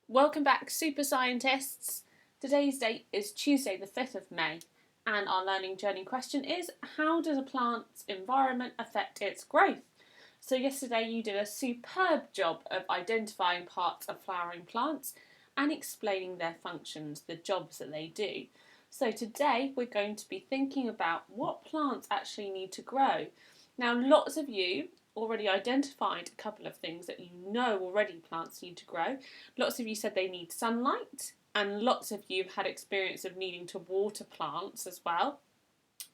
Welcome back, super scientists. Today's date is Tuesday, the 5th of May, and our learning journey question is: how does a plant's environment affect its growth? So, yesterday you did a superb job of identifying parts of flowering plants and explaining their functions, the jobs that they do. So, today we're going to be thinking about what plants actually need to grow. Now, lots of you already identified a couple of things that you know already plants need to grow. Lots of you said they need sunlight, and lots of you have had experience of needing to water plants as well.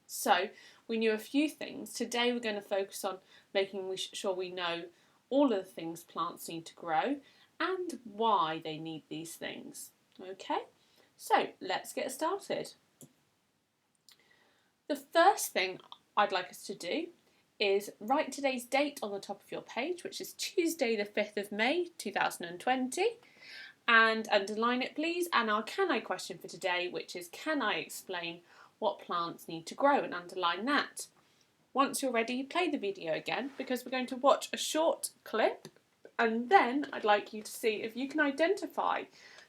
So we knew a few things. Today we're going to focus on making sure we know all of the things plants need to grow and why they need these things. Okay, so let's get started. The first thing I'd like us to do is write today's date on the top of your page, which is Tuesday the 5th of May 2020, and underline it please, and our can I question for today, which is can I explain what plants need to grow, and underline that. Once you're ready, play the video again because we're going to watch a short clip, and then I'd like you to see if you can identify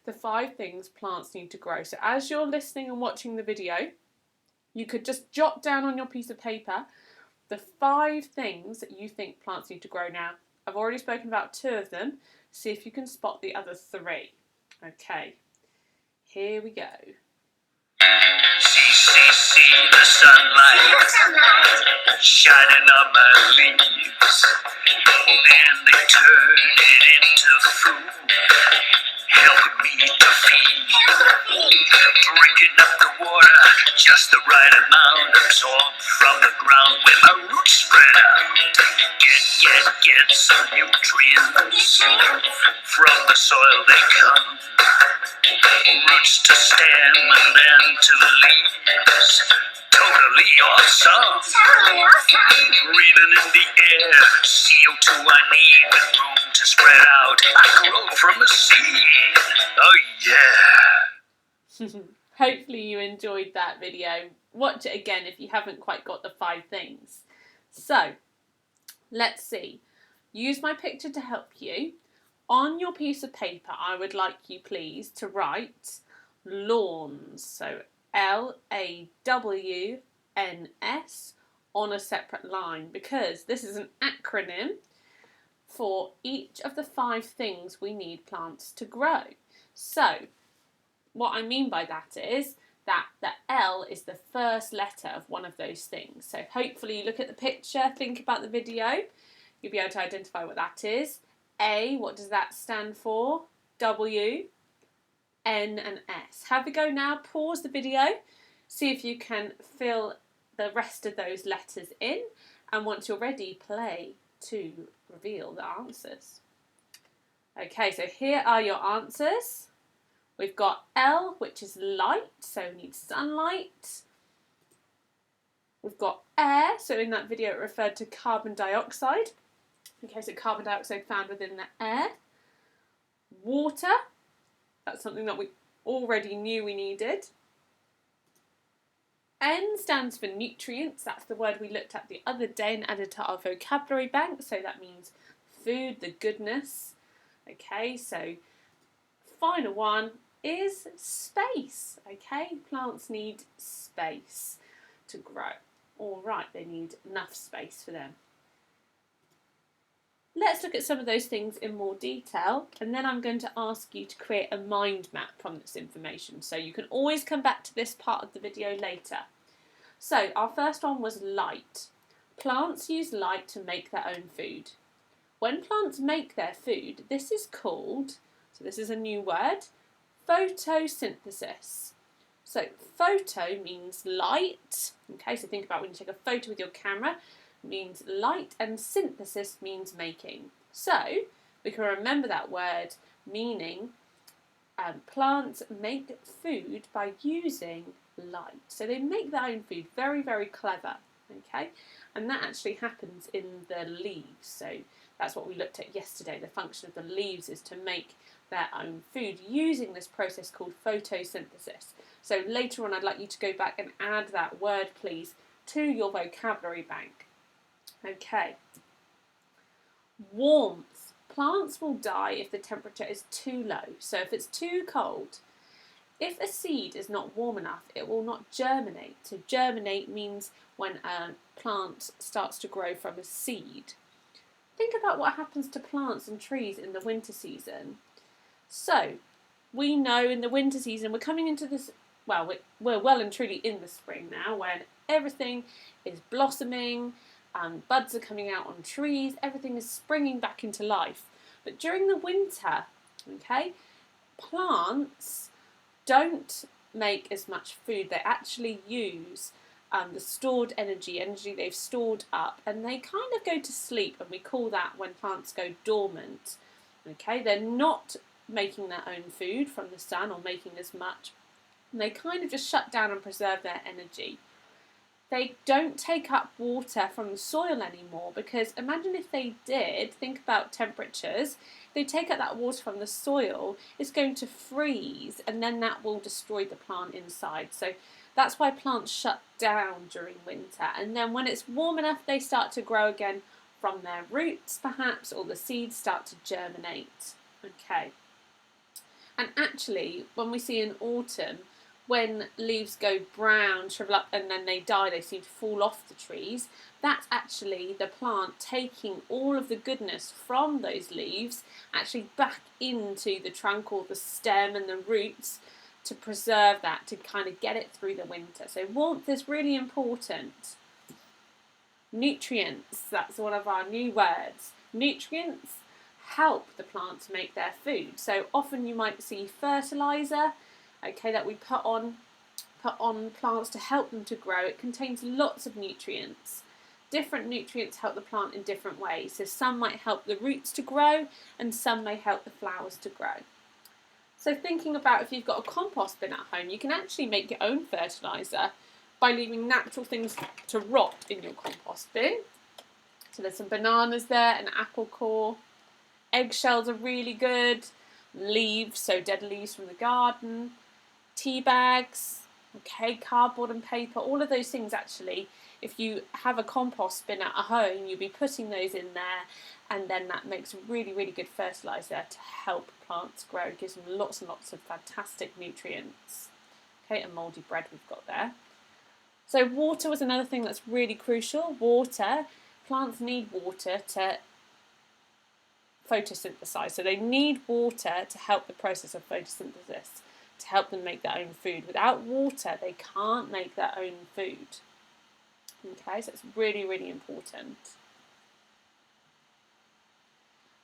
the 5 things plants need to grow. So as you're listening and watching the video, you could just jot down on your piece of paper the 5 things that you think plants need to grow now. I've already spoken about 2 of them. See if you can spot the other 3. Okay, here we go. See the sunlight shining on my leaves, and they turn it into food, helping me to feed. Drinking up the water, just the right amount, absorbed from the ground with my roots spread out. Get some nutrients from the soil they come. Roots to stem and then to leaves. Totally awesome. Breathing in the air, CO2 I need with room to spread out. I grow from a seed. Oh yeah. Hopefully you enjoyed that video. Watch it again if you haven't quite got the 5 things. So, let's see. Use my picture to help you. On your piece of paper, I would like you please to write lawns. So Lawns on a separate line, because this is an acronym for each of the 5 things we need plants to grow. So what I mean by that is that the L is the first letter of one of those things. So hopefully you look at the picture, think about the video, you'll be able to identify what that is. A, what does that stand for? W, N and S. Have a go now, pause the video, see if you can fill the rest of those letters in, and once you're ready, play to reveal the answers. Okay, so here are your answers. We've got L, which is light, so we need sunlight. We've got air, so in that video it referred to carbon dioxide. Okay, so carbon dioxide found within the air. Water, that's something that we already knew we needed. N stands for nutrients, that's the word we looked at the other day and added to our vocabulary bank, so that means food, the goodness. Okay, so final one is space. Okay, plants need space to grow. Alright, they need enough space for them. Let's look at some of those things in more detail, and then I'm going to ask you to create a mind map from this information, so you can always come back to this part of the video later. So our first one was light. Plants use light to make their own food. When plants make their food, this is called, so this is a new word, photosynthesis. So photo means light, okay, so think about when you take a photo with your camera, means light, and synthesis means making. So we can remember that word, meaning plants make food by using light. So they make their own food, very, very clever, okay? And that actually happens in the leaves. So that's what we looked at yesterday. The function of the leaves is to make their own food using this process called photosynthesis. So later on I'd like you to go back and add that word, please, to your vocabulary bank. Okay. Warmth. Plants will die if the temperature is too low. So if it's too cold, if a seed is not warm enough, it will not germinate. So germinate means when a plant starts to grow from a seed. Think about what happens to plants and trees in the winter season. So we know in the winter season, we're coming into this, well, we're well and truly in the spring now, when everything is blossoming, buds are coming out on trees, everything is springing back into life. But during the winter, okay, plants don't make as much food. They actually use the stored energy they've stored up, and they kind of go to sleep, and we call that when plants go dormant. Okay, they're not making their own food from the sun or making as much. And they kind of just shut down and preserve their energy. They don't take up water from the soil anymore, because imagine if they did, think about temperatures, if they take up that water from the soil, it's going to freeze, and then that will destroy the plant inside. So that's why plants shut down during winter, and then when it's warm enough, they start to grow again from their roots perhaps, or the seeds start to germinate. Okay. And actually, when we see in autumn, when leaves go brown, shrivel up, and then they die, they seem to fall off the trees, that's actually the plant taking all of the goodness from those leaves actually back into the trunk or the stem and the roots to preserve that, to kind of get it through the winter. So warmth is really important. Nutrients, that's one of our new words. Nutrients help the plant to make their food. So often you might see fertiliser, okay, that we put on plants to help them to grow. It contains lots of nutrients. Different nutrients help the plant in different ways. So some might help the roots to grow, and some may help the flowers to grow. So thinking about if you've got a compost bin at home, you can actually make your own fertiliser by leaving natural things to rot in your compost bin. So there's some bananas there, an apple core. Eggshells are really good. Leaves, so dead leaves from the garden. Tea bags, okay, cardboard and paper, all of those things actually, if you have a compost bin at home, you'll be putting those in there, and then that makes really, really good fertiliser to help plants grow. It gives them lots and lots of fantastic nutrients. Okay, and mouldy bread we've got there. So water was another thing that's really crucial. Water, plants need water to photosynthesize. So they need water to help the process of photosynthesis, to help them make their own food. Without water, they can't make their own food. Okay, so it's really, really important.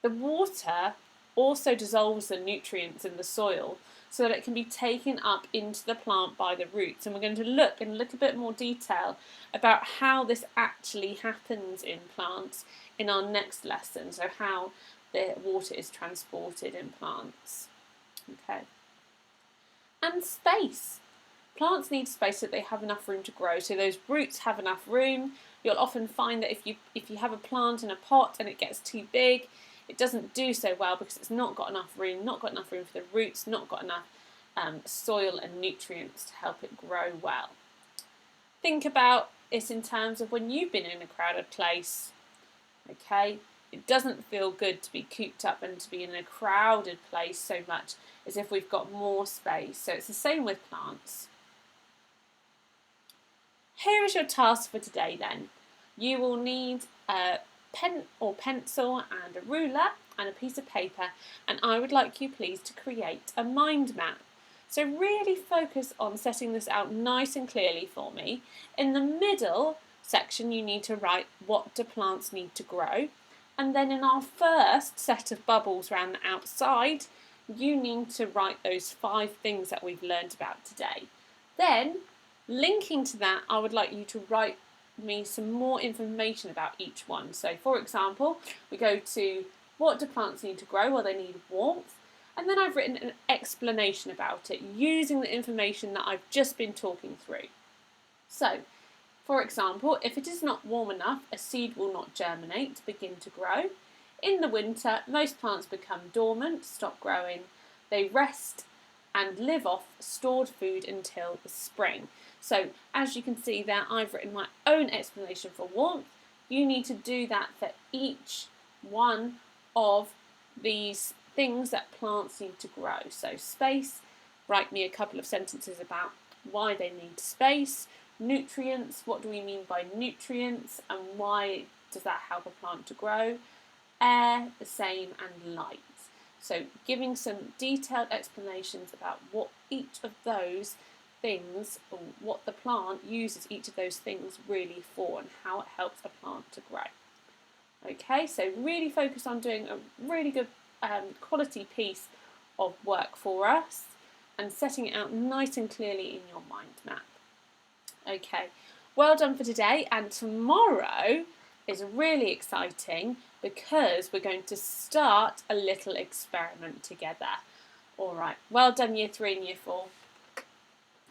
The water also dissolves the nutrients in the soil so that it can be taken up into the plant by the roots. And we're going to look in a little bit more detail about how this actually happens in plants in our next lesson. So how the water is transported in plants. Okay. And space. Plants need space so that they have enough room to grow. So those roots have enough room. You'll often find that if you have a plant in a pot and it gets too big, it doesn't do so well because it's not got enough room for the roots, not got enough soil and nutrients to help it grow well. Think about it in terms of when you've been in a crowded place. Okay, it doesn't feel good to be cooped up and to be in a crowded place so much as if we've got more space. So it's the same with plants. Here is your task for today then. You will need a pen or pencil and a ruler and a piece of paper, and I would like you please to create a mind map. So really focus on setting this out nice and clearly for me. In the middle section you need to write what do plants need to grow, and then in our first set of bubbles around the outside you need to write those 5 things that we've learned about today. Then linking to that, I would like you to write me some more information about each one. So for example, we go to what do plants need to grow? Well, they need warmth. And then I've written an explanation about it using the information that I've just been talking through. So, for example, if it is not warm enough, a seed will not germinate to begin to grow. In the winter, most plants become dormant, stop growing. They rest and live off stored food until the spring. So, as you can see there, I've written my own explanation for warmth. You need to do that for each one of these things that plants need to grow. So space, write me a couple of sentences about why they need space. Nutrients, what do we mean by nutrients and why does that help a plant to grow? Air, the same, and light. So giving some detailed explanations about what each of those things, or what the plant uses each of those things really for, and how it helps a plant to grow. Okay, so really focus on doing a really good quality piece of work for us and setting it out nice and clearly in your mind map. Okay, well done for today, and tomorrow is really exciting because we're going to start a little experiment together. All right, well done Year 3 and Year 4.